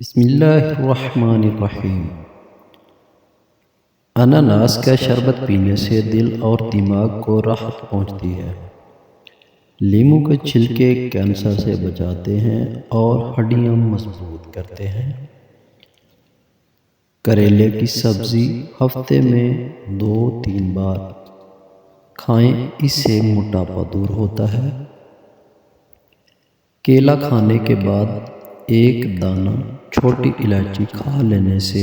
بسم اللہ الرحمن الرحیم۔ اناناس کا شربت پینے سے دل اور دماغ کو راحت پہنچتی ہے۔ لیموں کے چھلکے کینسر سے بچاتے ہیں اور ہڈیاں مضبوط کرتے ہیں۔ کریلے کی سبزی ہفتے میں 2-3 بار کھائیں، اس سے موٹاپا دور ہوتا ہے۔ کیلا کھانے کے بعد ایک دانہ چھوٹی الائچی کھا لینے سے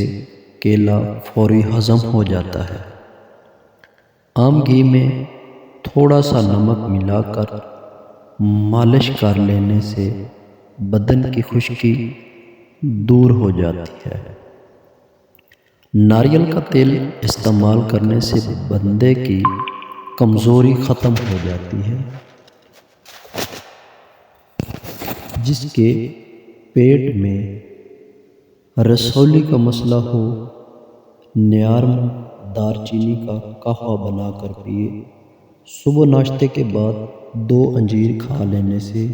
کیلا فوری ہضم ہو جاتا ہے۔ عام گھی میں تھوڑا سا نمک ملا کر مالش کر لینے سے بدن کی خشکی دور ہو جاتی ہے۔ ناریل کا تیل استعمال کرنے سے بندے کی کمزوری ختم ہو جاتی ہے۔ جس کے پیٹ میں رسولی کا مسئلہ ہو، نیارم دار چینی کا قہوہ بنا کر پیئے۔ صبح ناشتے کے بعد 2 انجیر کھا لینے سے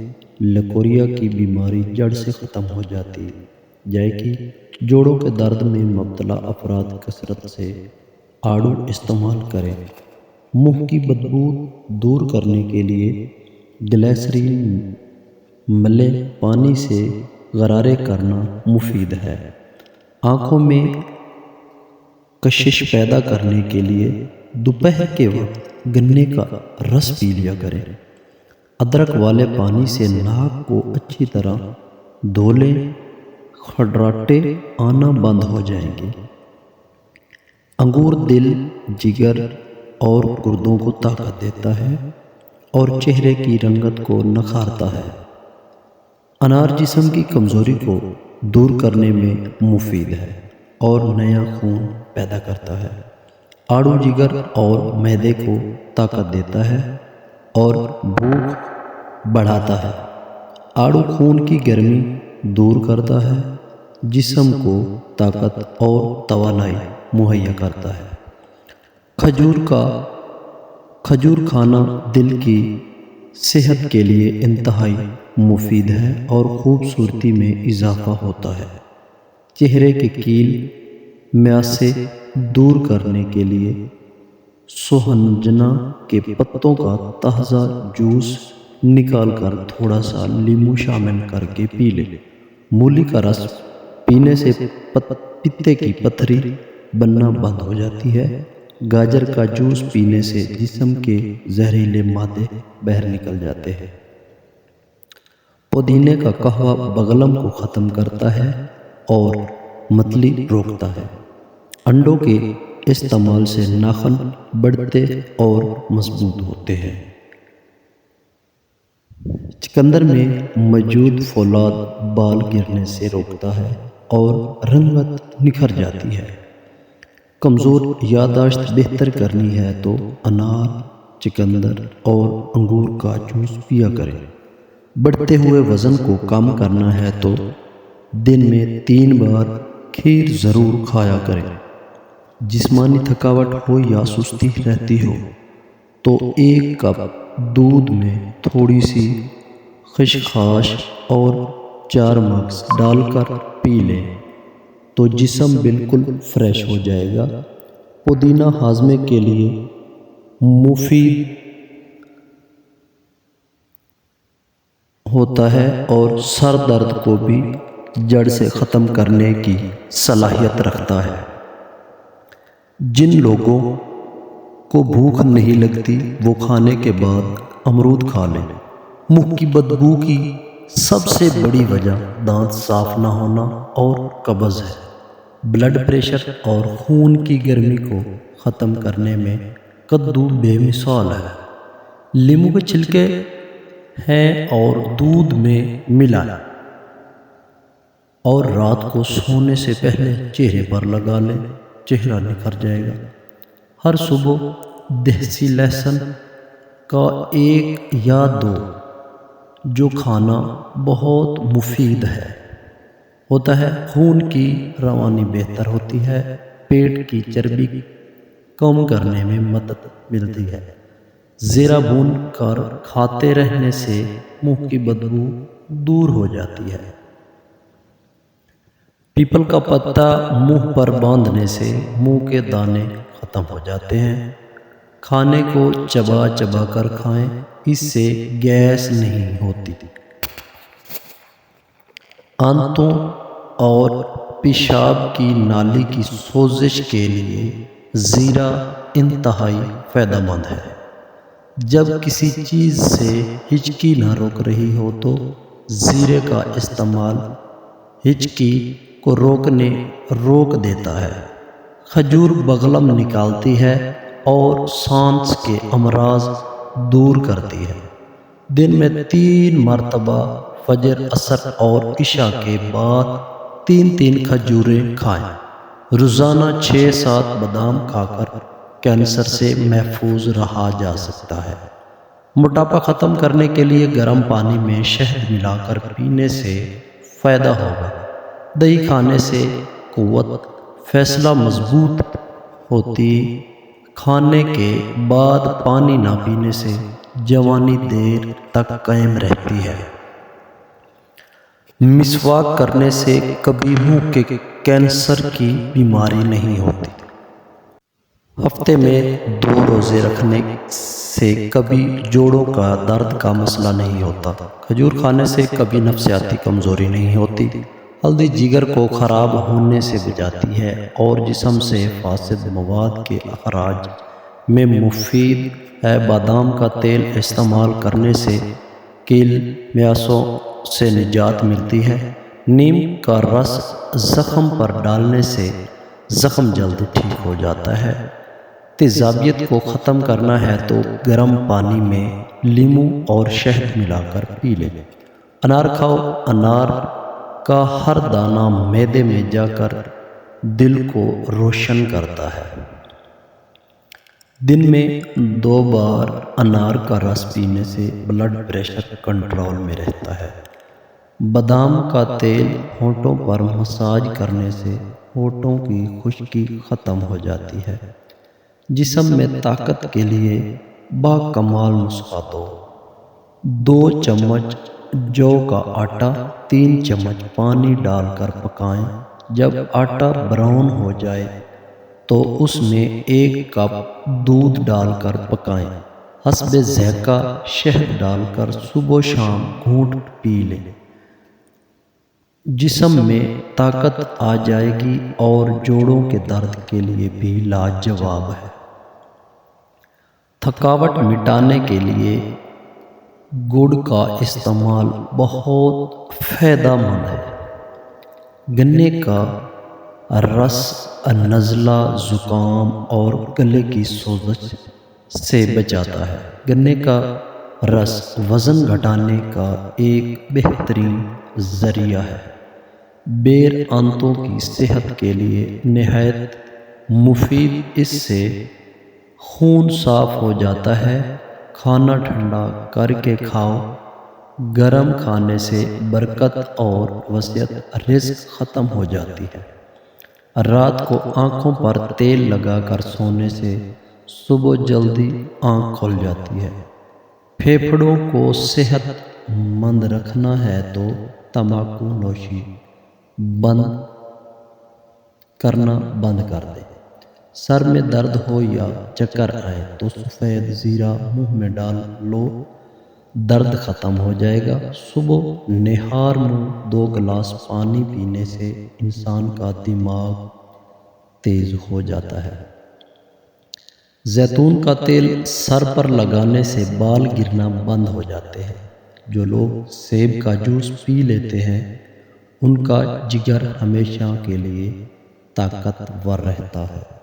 لکوریا کی بیماری جڑ سے ختم ہو جاتی ہے۔ کہ جوڑوں کے درد میں مبتلا افراد کثرت سے آڑو استعمال کریں۔ منہ کی بدبو دور کرنے کے لیے گلیسرین ملے پانی سے غرارے کرنا مفید ہے۔ آنکھوں میں کشش پیدا کرنے کے لیے دوپہر کے وقت گنے کا رس پی لیا کریں۔ ادرک والے پانی سے ناک کو اچھی طرح دھو لیں، خراٹے آنا بند ہو جائیں گے۔ انگور دل، جگر اور گردوں کو طاقت دیتا ہے اور چہرے کی رنگت کو نکھارتا ہے۔ انار جسم کی کمزوری کو دور کرنے میں مفید ہے اور نیا خون پیدا کرتا ہے۔ آڑو جگر اور معدے کو طاقت دیتا ہے اور بھوک بڑھاتا ہے۔ آڑو خون کی گرمی دور کرتا ہے، جسم کو طاقت اور توانائی مہیا کرتا ہے۔ کھجور کھانا دل کی صحت کے لیے انتہائی مفید ہے اور خوبصورتی میں اضافہ ہوتا ہے۔ چہرے کے کیل میاسے دور کرنے کے لیے سوہنجنا کے پتوں کا تازہ جوس نکال کر تھوڑا سا لیموں شامل کر کے پی لیں۔ مولی کا رس پینے سے پتے کی پتھری بننا بند ہو جاتی ہے۔ گاجر کا جوس پینے سے جسم کے زہریلے مادے باہر نکل جاتے ہیں۔ پودینے کا قہوہ بلغم کو ختم کرتا ہے اور متلی روکتا ہے۔ انڈوں کے استعمال سے ناخن بڑھتے اور مضبوط ہوتے ہیں۔ چقندر میں موجود فولاد بال گرنے سے روکتا ہے اور رنگت نکھر جاتی ہے۔ کمزور یادداشت بہتر کرنی ہے تو انار، چقندر اور انگور کا جوس پیا کریں۔ بڑھتے ہوئے وزن کو کم کرنا ہے تو دن میں 3 بار کھیر ضرور کھایا کریں۔ جسمانی تھکاوٹ ہو یا سستی رہتی ہو تو 1 کپ دودھ میں تھوڑی سی خشخاش اور 4 مگز ڈال کر پی لیں تو جسم بالکل فریش ہو جائے گا۔ پودینہ ہاضمے کے لیے مفید ہوتا ہے اور سر درد کو بھی جڑ سے ختم کرنے کی صلاحیت رکھتا ہے۔ جن لوگوں کو بھوک نہیں لگتی وہ کھانے کے بعد امرود کھا لیں۔ منہ کی بدبو کی سب سے بڑی وجہ دانت صاف نہ ہونا اور قبض ہے۔ بلڈ پریشر اور خون کی گرمی کو ختم کرنے میں کدو بے مثال ہے۔ لیموں کے چھلکے ہیں اور دودھ میں ملائیں اور رات کو سونے سے پہلے چہرے پر لگا لیں، چہرہ نکھر جائے گا۔ ہر صبح دہسی لہسن کا 1 یا 2 جو کھانا بہت مفید ہوتا ہے۔ خون کی روانی بہتر ہوتی ہے، پیٹ کی چربی کم کرنے میں مدد ملتی ہے۔ زیرہ بھون کر کھاتے رہنے سے منہ کی بدبو دور ہو جاتی ہے۔ پیپل کا پتا منہ پر باندھنے سے منہ کے دانے ختم ہو جاتے ہیں۔ کھانے کو چبا چبا کر کھائیں، اس سے گیس نہیں ہوتی۔ آنتوں اور پیشاب کی نالی کی سوزش کے لیے زیرہ انتہائی فائدہ مند ہے۔ جب کسی چیز سے ہچکی نہ روک رہی ہو تو زیرے کا استعمال ہچکی کو روک دیتا ہے۔ کھجور بغلم نکالتی ہے اور سانس کے امراض دور کرتی ہے۔ دن میں 3 مرتبہ فجر، عصر اور عشاء کے بعد 3 کھجوریں کھائیں۔ روزانہ 6-7 بادام کھا کر کینسر سے محفوظ رہا جا سکتا ہے۔ موٹاپا ختم کرنے کے لیے گرم پانی میں شہد ملا کر پینے سے فائدہ ہوگا۔ دہی کھانے سے قوت فیصلہ مضبوط ہوتی۔ کھانے کے بعد پانی نہ پینے سے جوانی دیر تک قائم رہتی ہے۔ مسواک کرنے سے کبھی منہ کے کینسر کی بیماری نہیں ہوتی۔ ہفتے میں 2 روزے رکھنے سے کبھی جوڑوں کا درد کا مسئلہ نہیں ہوتا۔ کھجور کھانے سے کبھی نفسیاتی کمزوری نہیں ہوتی۔ ہلدی جگر کو خراب ہونے سے بچاتی ہے اور جسم سے فاسد مواد کے اخراج میں مفید ہے۔ بادام کا تیل استعمال کرنے سے کیل میاسوں سے نجات ملتی ہے۔ نیم کا رس زخم پر ڈالنے سے زخم جلد ٹھیک ہو جاتا ہے۔ تیزابیت کو ختم کرنا ہے تو گرم پانی میں لیموں اور شہد ملا کر پی لیں۔ انار کھاؤ۔ انار کا ہر دانہ معدے میں جا کر دل کو روشن کرتا ہے۔ دن میں 2 بار انار کا رس پینے سے بلڈ پریشر کنٹرول میں رہتا ہے۔ بادام کا تیل ہونٹوں پر مساج کرنے سے ہونٹوں کی خشکی ختم ہو جاتی ہے۔ جسم میں طاقت کے لیے باکمال نسخہ 2 چمچ جو کا آٹا 3 چمچ پانی ڈال کر پکائیں۔ جب آٹا براؤن ہو جائے تو اس میں 1 کپ دودھ ڈال کر پکائیں۔ حسب ذائقہ شہد ڈال کر صبح و شام گھونٹ پی لیں۔ جسم میں طاقت آ جائے گی اور جوڑوں کے درد کے لیے بھی لاجواب ہے۔ تھکاوٹ مٹانے کے لیے گڑ کا استعمال بہت فائدہ مند ہے۔ گنے کا رس نزلہ، زکام اور گلے کی سوزش سے بچاتا ہے۔ گنے کا رس وزن گھٹانے کا ایک بہترین ذریعہ ہے۔ بیر آنتوں کی صحت کے لیے نہایت مفید، اس سے خون صاف ہو جاتا ہے۔ کھانا ٹھنڈا کر کے کھاؤ۔ گرم کھانے سے برکت اور وسعت رزق ختم ہو جاتی ہے۔ رات کو آنکھوں پر تیل لگا کر سونے سے صبح جلدی آنکھ کھل جاتی ہے۔ پھیپھڑوں کو صحت مند رکھنا ہے تو تمباکو نوشی کرنا بند کر دیں۔ سر میں درد ہو یا چکر آئے تو سفید زیرہ منہ میں ڈال لو، درد ختم ہو جائے گا۔ صبح نہار میں 2 گلاس پانی پینے سے انسان کا دماغ تیز ہو جاتا ہے۔ زیتون کا تیل سر پر لگانے سے بال گرنا بند ہو جاتے ہیں۔ جو لوگ سیب کا جوس پی لیتے ہیں ان کا جگر ہمیشہ کے لیے طاقتور رہتا ہے۔